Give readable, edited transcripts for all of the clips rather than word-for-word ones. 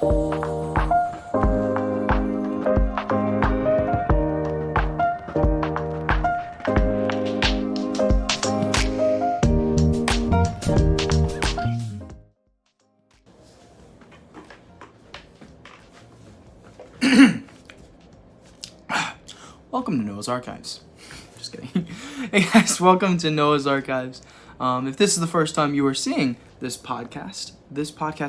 Welcome to Noah's Archives. Just kidding. Hey guys, welcome to Noah's Archives. If this is the first time you are seeing this podcast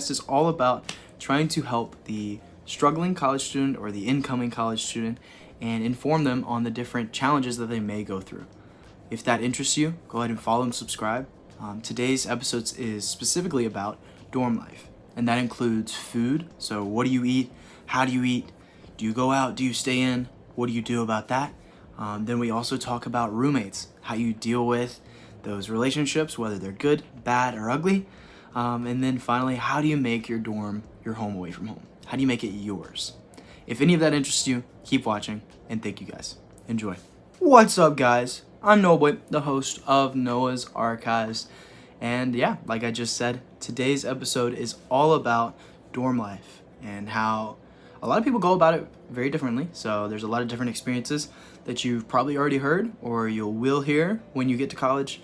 is all about trying to help the struggling college student or the incoming college student and inform them on the different challenges that they may go through. If that interests you, go ahead and follow and subscribe. Today's episode is specifically about dorm life, and that includes food. So what do you eat? How do you eat? Do you go out? Do you stay in? What do you do about that? Then we also talk about roommates, how you deal with those relationships, whether they're good, bad, or ugly. And then finally, how do you make your dorm your home away from home? How do you make it yours? If any of that interests you, keep watching, and thank you guys. Enjoy. What's up, guys? I'm Noah, the host of Noah's Archives. And yeah, like I just said, today's episode is all about dorm life and how a lot of people go about it very differently. So there's a lot of different experiences that you've probably already heard or you will hear when you get to college.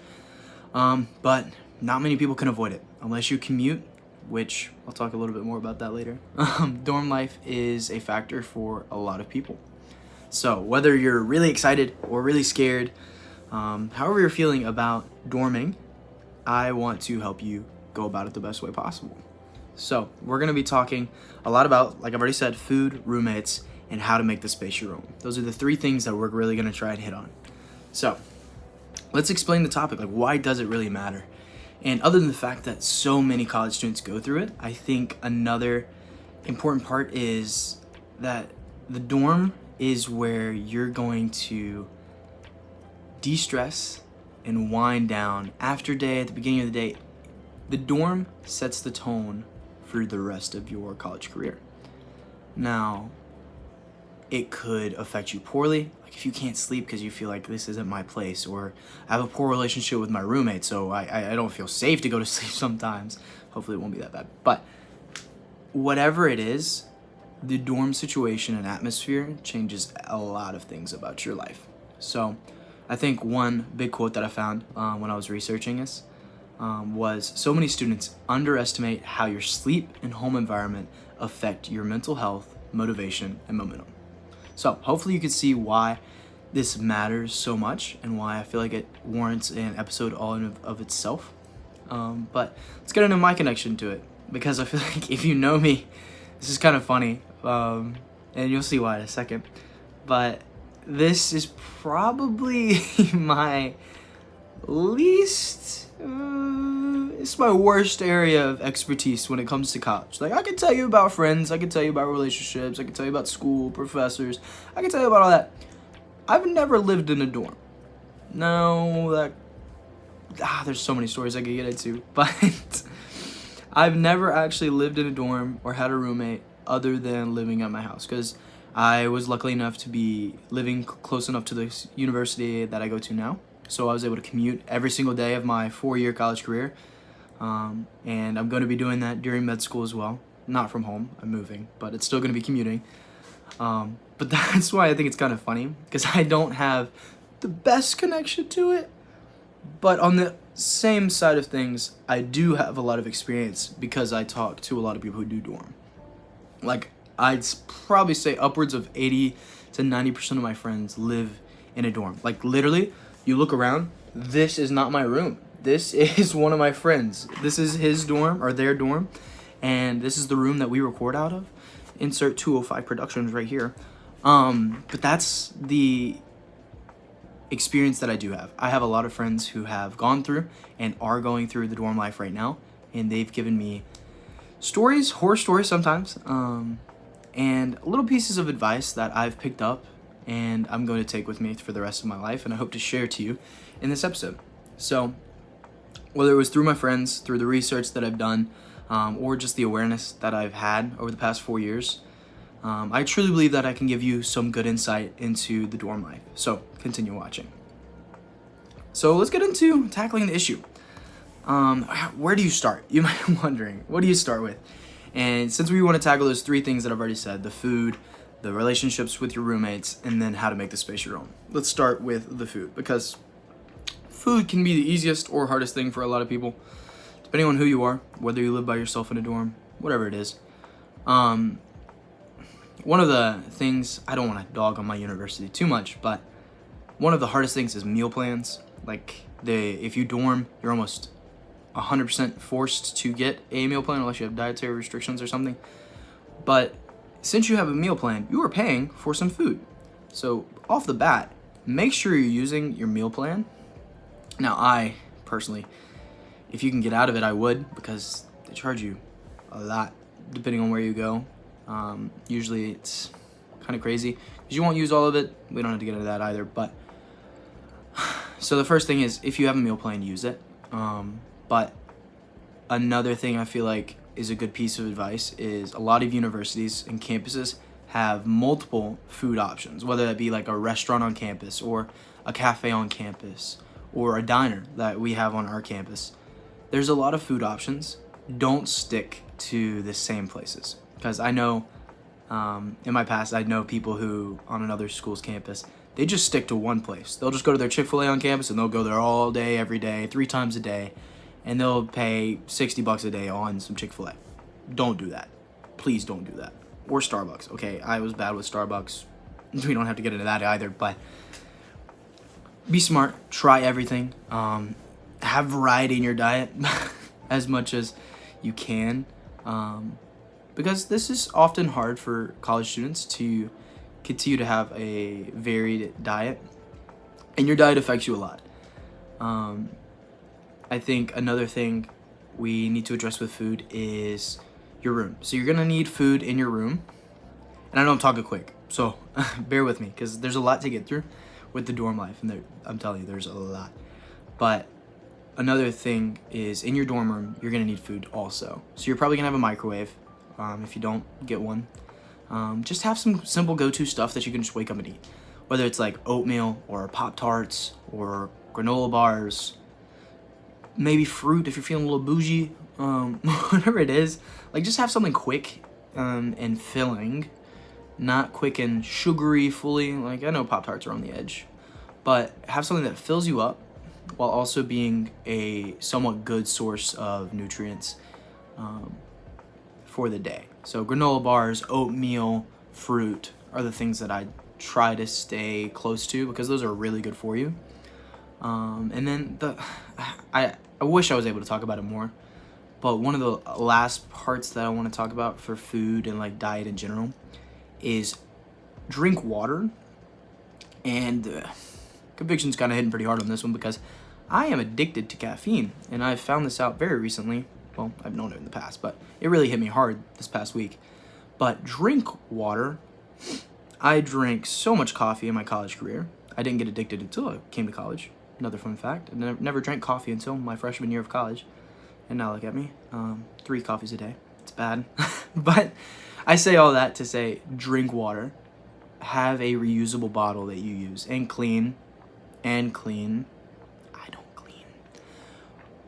But not many people can avoid it unless you commute, which I'll talk a little bit more about that later. Dorm life is a factor for a lot of people. So whether you're really excited or really scared, however you're feeling about dorming, I want to help you go about it the best way possible. So we're going to be talking a lot about, like I've already said, food, roommates, and how to make the space your own. Those are the three things that we're really going to try and hit on. So let's explain the topic. Like, why does it really matter? And other than the fact that so many college students go through it, I think another important part is that the dorm is where you're going to de-stress and wind down after day, at the beginning of the day. The dorm sets the tone for the rest of your college career. Now, it could affect you poorly. Like if you can't sleep because you feel like this isn't my place, or I have a poor relationship with my roommate, so I don't feel safe to go to sleep sometimes. Hopefully it won't be that bad. But whatever it is, the dorm situation and atmosphere changes a lot of things about your life. So I think one big quote that I found when I was researching this was, so many students underestimate how your sleep and home environment affect your mental health, motivation, and momentum. So hopefully you can see why this matters so much and why I feel like it warrants an episode all in of itself. But let's get into my connection to it, because I feel like if you know me, this is kind of funny, and you'll see why in a second. But this is probably my least... it's my worst area of expertise when it comes to college. Like, I can tell you about friends, I can tell you about relationships, I can tell you about school, professors, I can tell you about all that. I've never lived in a dorm. No, there's so many stories I could get into, but I've never actually lived in a dorm or had a roommate other than living at my house, because I was lucky enough to be living close enough to the university that I go to now. So I was able to commute every single day of my 4-year college career. And I'm going to be doing that during med school as well. Not from home, I'm moving, but it's still going to be commuting. But that's why I think it's kind of funny, because I don't have the best connection to it. But on the same side of things, I do have a lot of experience because I talk to a lot of people who do dorm. Like, I'd probably say upwards of 80 to 90% of my friends live in a dorm. Like, literally, you look around, this is not my room. This is one of my friends. This is his dorm, or their dorm, and this is the room that we record out of. Insert 205 Productions right here. But that's the experience that I do have. I have a lot of friends who have gone through and are going through the dorm life right now, and they've given me stories, horror stories sometimes, and little pieces of advice that I've picked up and I'm going to take with me for the rest of my life, and I hope to share to you in this episode. So whether it was through my friends, through the research that I've done, or just the awareness that I've had over the past 4 years, I truly believe that I can give you some good insight into the dorm life. So continue watching. So let's get into tackling the issue. Where do you start? You might be wondering, what do you start with? And since we want to tackle those 3 things that I've already said, the food, the relationships with your roommates, and then how to make the space your own. Let's start with the food, because food can be the easiest or hardest thing for a lot of people, depending on who you are, whether you live by yourself in a dorm, whatever it is. One of the things, I don't want to dog on my university too much, but one of the hardest things is meal plans. Like, if you dorm, you're almost 100% forced to get a meal plan unless you have dietary restrictions or something. But since you have a meal plan, you are paying for some food. So off the bat, make sure you're using your meal plan. Now, I personally, if you can get out of it, I would, because they charge you a lot depending on where you go. Usually it's kind of crazy because you won't use all of it. We don't have to get into that either. But so the first thing is, if you have a meal plan, use it. But another thing I feel like is a good piece of advice is a lot of universities and campuses have multiple food options, whether that be like a restaurant on campus or a cafe on campus or a diner that we have on our campus. There's a lot of food options. Don't stick to the same places, because I know in my past, I know people who on another school's campus, they just stick to one place. They'll just go to their Chick-fil-A on campus and they'll go there all day, every day, 3 times a day, and they'll pay $60 a day on some Chick-fil-A. Don't do that. Please don't do that. Or Starbucks. Okay, I was bad with Starbucks. We don't have to get into that either, but be smart. Try everything. Have variety in your diet as much as you can, because this is often hard for college students to continue to have a varied diet, and your diet affects you a lot. I think another thing we need to address with food is your room. So you're gonna need food in your room, and I know I'm talking quick, so bear with me, because there's a lot to get through with the dorm life, and I'm telling you, there's a lot. But another thing is, in your dorm room, you're gonna need food also. So you're probably gonna have a microwave. If you don't, get one. Just have some simple go-to stuff that you can just wake up and eat, whether it's like oatmeal or Pop-Tarts or granola bars, maybe fruit if you're feeling a little bougie, whatever it is. Like, just have something quick and filling, not quick and sugary fully. Like, I know Pop-Tarts are on the edge, but have something that fills you up while also being a somewhat good source of nutrients for the day. So granola bars, oatmeal, fruit are the things that I try to stay close to, because those are really good for you. And then I wish I was able to talk about it more, but one of the last parts that I want to talk about for food and like diet in general is drink water. And conviction's kind of hitting pretty hard on this one, because I am addicted to caffeine, and I've found this out very recently. Well, I've known it in the past, but it really hit me hard this past week. But drink water. I drank so much coffee in my college career. I didn't get addicted until I came to college. Another fun fact, I never drank coffee until my freshman year of college. And now look at me, 3 coffees a day. It's bad. But I say all that to say, drink water. Have a reusable bottle that you use, and clean. I don't clean,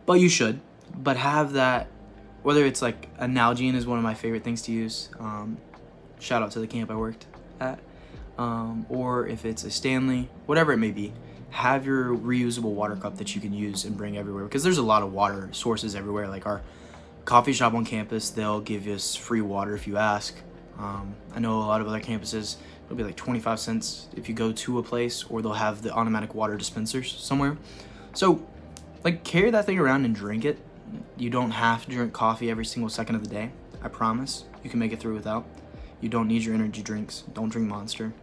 but you should. But have that, whether it's like a Nalgene is one of my favorite things to use. Shout out to the camp I worked at. Or if it's a Stanley, whatever it may be, have your reusable water cup that you can use and bring everywhere, because there's a lot of water sources everywhere. Like our coffee shop on campus, they'll give us free water if you ask. I know a lot of other campuses, it'll be like 25 cents if you go to a place, or they'll have the automatic water dispensers somewhere. So like, carry that thing around and drink it. You don't have to drink coffee every single second of the day. I promise you can make it through without. You don't need your energy drinks. Don't drink Monster.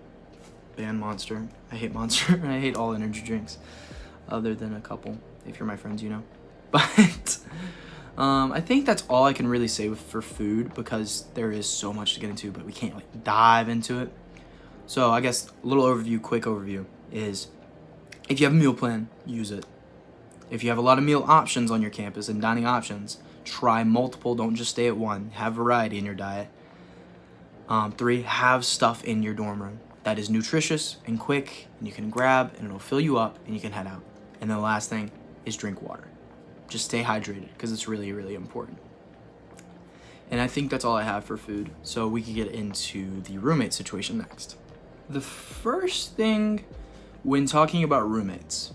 Ban Monster. I hate Monster. I hate all energy drinks, other than a couple. If you're my friends, you know. But I think that's all I can really say for food, because there is so much to get into, but we can't like dive into it. So I guess a little overview, quick overview is, if you have a meal plan, use it. If you have a lot of meal options on your campus and dining options, try multiple. Don't just stay at one. Have variety in your diet. 3, have stuff in your dorm room that is nutritious and quick, and you can grab, and it'll fill you up, and you can head out. And then the last thing is drink water. Just stay hydrated, because it's really, really important. And I think that's all I have for food. So we could get into the roommate situation next. The first thing when talking about roommates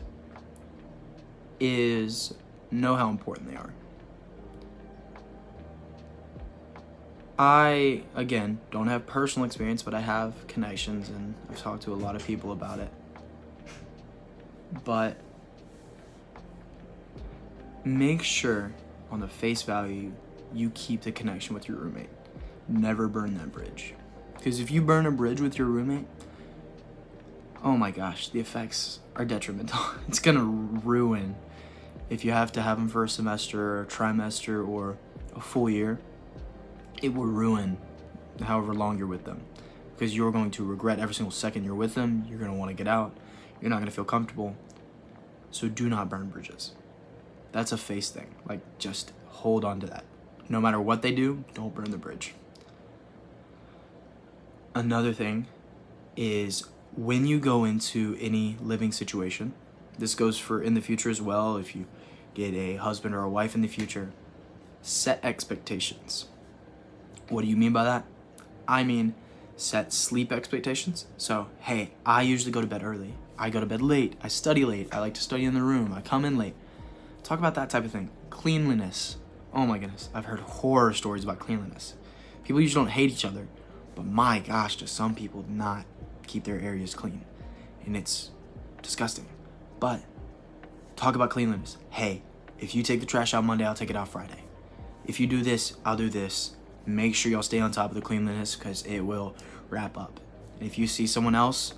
is know how important they are. I, again, don't have personal experience, but I have connections and I've talked to a lot of people about it. But make sure on the face value you keep the connection with your roommate. Never burn that bridge. Because if you burn a bridge with your roommate, oh my gosh, the effects are detrimental. It's gonna ruin if you have to have them for a semester or a trimester or a full year. It will ruin however long you're with them, because you're going to regret every single second you're with them. You're going to want to get out. You're not going to feel comfortable. So do not burn bridges. That's a face thing. Like, just hold on to that. No matter what they do, don't burn the bridge. Another thing is when you go into any living situation, this goes for in the future as well. If you get a husband or a wife in the future, set expectations. What do you mean by that? I mean, set sleep expectations. So, hey, I usually go to bed early. I go to bed late. I study late. I like to study in the room. I come in late. Talk about that type of thing. Cleanliness. Oh my goodness. I've heard horror stories about cleanliness. People usually don't hate each other, but my gosh, do some people not keep their areas clean. And it's disgusting. But talk about cleanliness. Hey, if you take the trash out Monday, I'll take it out Friday. If you do this, I'll do this. Make sure y'all stay on top of the cleanliness, because it will wrap up. And if you see someone else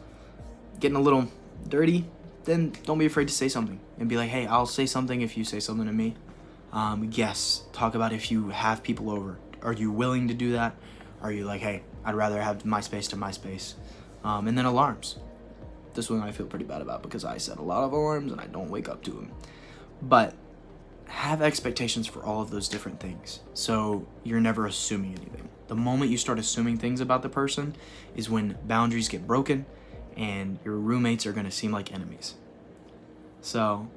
getting a little dirty, then don't be afraid to say something and be like, hey, I'll say something if you say something to me. Yes, talk about if you have people over. Are you willing to do that? Are you like, hey, I'd rather have my space to my space? And then alarms. This one I feel pretty bad about because I set a lot of alarms and I don't wake up to them. But have expectations for all of those different things, so you're never assuming anything. The moment you start assuming things about the person is when boundaries get broken and your roommates are going to seem like enemies. So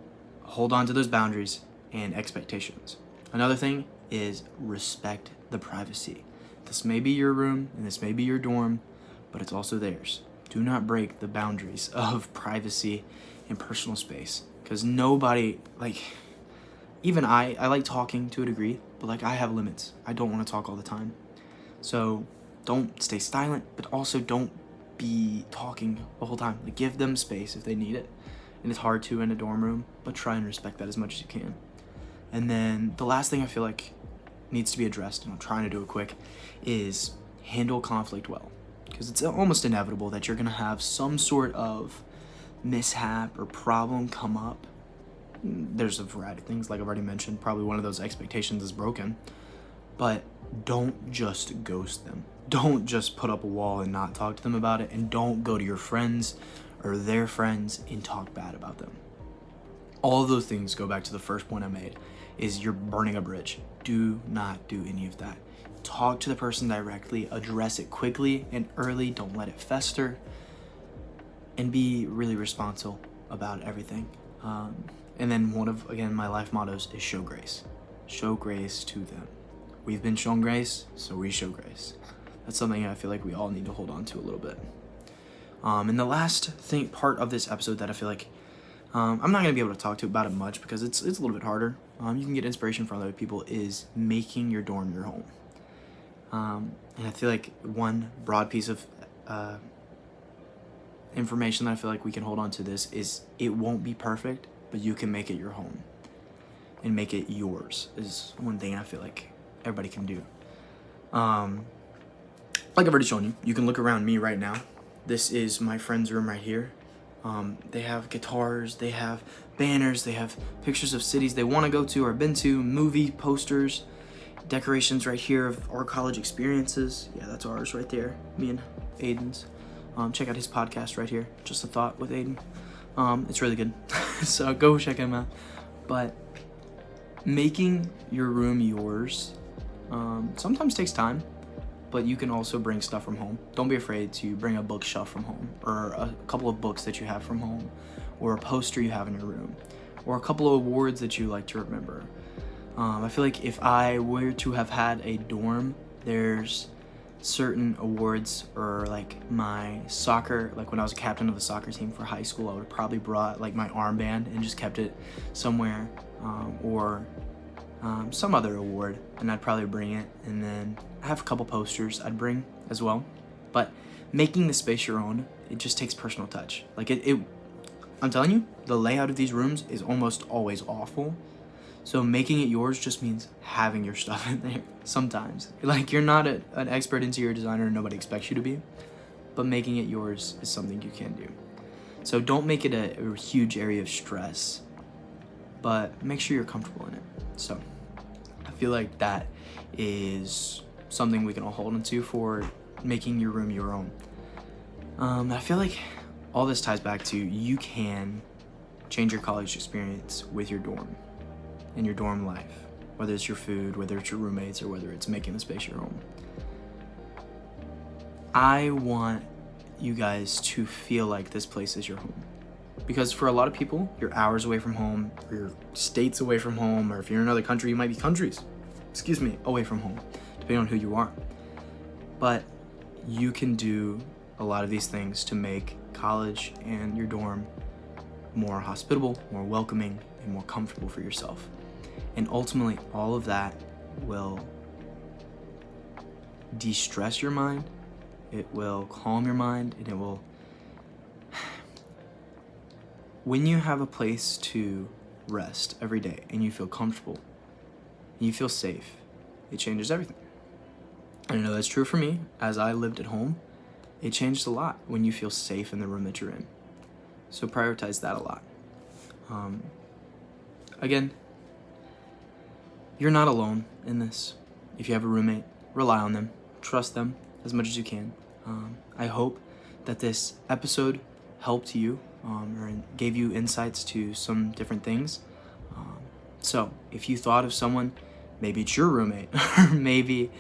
hold on to those boundaries and expectations. Another thing is respect the privacy. This may be your room and this may be your dorm, but it's also theirs. Do not break the boundaries of privacy and personal space, because nobody, even I like talking to a degree, but I have limits. I don't want to talk all the time. So don't stay silent, but also don't be talking the whole time. Give them space if they need it. And it's hard to in a dorm room, but try and respect that as much as you can. And then the last thing I feel like needs to be addressed, and I'm trying to do it quick, is handle conflict well. Because it's almost inevitable that you're going to have some sort of mishap or problem come up. There's a variety of things, like I've already mentioned. Probably one of those expectations is broken. But don't just ghost them. Don't just put up a wall and not talk to them about it. And don't go to your friends or their friends and talk bad about them. All of those things go back to the first point I made, is you're burning a bridge. Do not do any of that. Talk to the person directly. Address it quickly and early. Don't let it fester. And be really responsible about everything. And then one of, again, my life mottos is show grace. Show grace to them. We've been shown grace, so we show grace. That's something I feel like we all need to hold on to a little bit. And the last part of this episode that I feel like I'm not going to be able to talk to about it much because it's a little bit harder. You can get inspiration from other people, is making your dorm your home. And I feel like one broad piece of information that I feel like we can hold on to this is it won't be perfect, but you can make it your home and make it yours is one thing I feel like everybody can do. Like I've already shown you, you can look around me right now. This is my friend's room right here. They have guitars, they have banners, they have pictures of cities they want to go to or been to, movie posters, decorations right here of our college experiences. Yeah, that's ours right there, me and Aiden's. Check out his podcast right here, Just a Thought with Aiden. It's really good, so go check him out. But making your room yours sometimes takes time, but you can also bring stuff from home. Don't be afraid to bring a bookshelf from home, or a couple of books that you have from home, or a poster you have in your room, or a couple of awards that you like to remember. I feel like if I were to have had a dorm, there's certain awards, or like my soccer, like when I was a captain of the soccer team for high school, I would have probably brought like my armband and just kept it somewhere, or some other award, and I'd probably bring it. And then I have a couple posters I'd bring as well. But making the space your own, it just takes personal touch. Like I'm telling you, the layout of these rooms is almost always awful. So making it yours just means having your stuff in there sometimes. Like, you're not an expert interior designer, and nobody expects you to be, but making it yours is something you can do. So don't make it a huge area of stress, but make sure you're comfortable in it. So I feel like that is something we can all hold into for making your room your own. I feel like all this ties back to, you can change your college experience with your dorm and your dorm life, whether it's your food, whether it's your roommates, or whether it's making the space your own. I want you guys to feel like this place is your home, because for a lot of people, you're hours away from home, or you're states away from home, or if you're in another country, you might be countries, away from home, depending on who you are. But you can do a lot of these things to make college and your dorm more hospitable, more welcoming, and more comfortable for yourself. And ultimately, all of that will de-stress your mind, it will calm your mind, and it will... When you have a place to rest every day, and you feel comfortable, and you feel safe, it changes everything. And I know that's true for me. As I lived at home, it changed a lot when you feel safe in the room that you're in. So prioritize that a lot. Again, you're not alone in this. If you have a roommate, rely on them, trust them as much as you can. I hope that this episode helped you, or gave you insights to some different things. So if you thought of someone, maybe it's your roommate, or maybe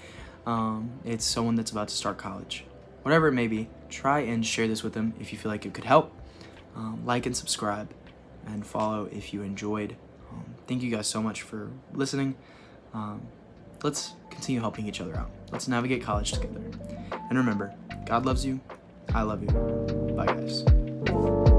it's someone that's about to start college, whatever it may be, try and share this with them if you feel like it could help. Like and subscribe and follow if you enjoyed. Thank you guys so much for listening. Let's continue helping each other out. Let's navigate college together. And remember, God loves you. I love you. Bye, guys.